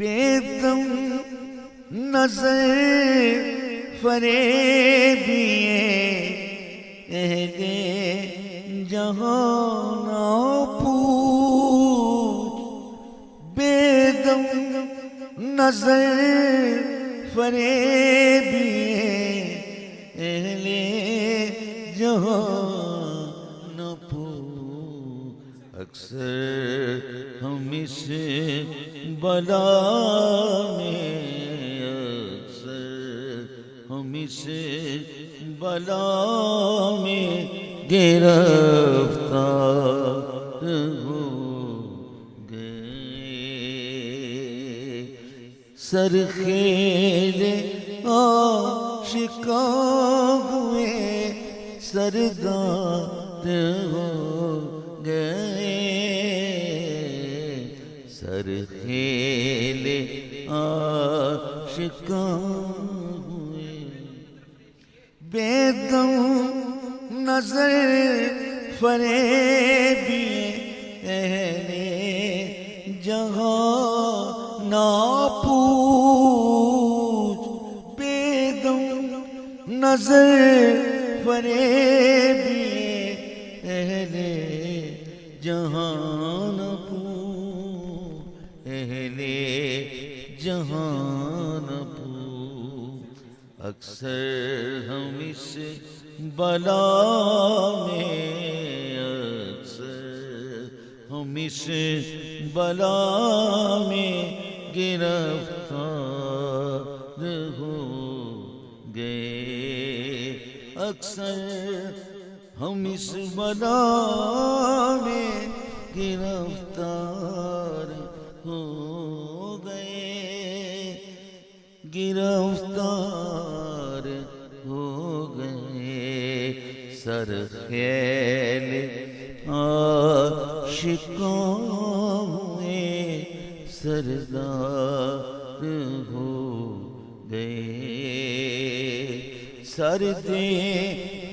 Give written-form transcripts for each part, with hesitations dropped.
بےدم نظر فریبیے اہل جہاں نہ پوچھ، بےدم نظر فریبیے اہل جہاں نہ پوچھ، اکثر ہم اس بلا میں، اکثر ہم اس بلا میں گرفتار ہو گئے، سرخیل آشکار ہوئے سردار ہو گئے، سرخیل آشکار ہوئے، بےدم نظر فریبیے اہل جہاں نہ پوچھ، بےدم نظر فریبیے اہل جہاں نہ پوچھ، اہل جہاں نہ پوچھ، اکثر ہم اس بلا میں، اکثر ہم اس بلا میں گرفتار ہو گئے، اکثر ہم اس بلا میں گرفتار ہو گئے، گرفتار ہو گئے، سرخیل آشکار ہوئے سردار ہو گئے، سردے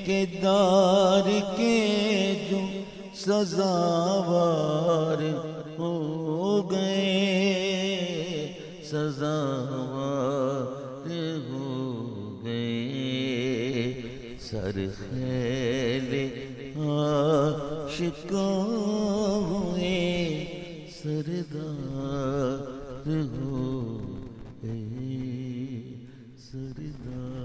کے دار کے جو سزاوار ہو گئے، سزاوار ہو گئے، سرخیل آشکار ہوئے سردار ہو گئے، سردار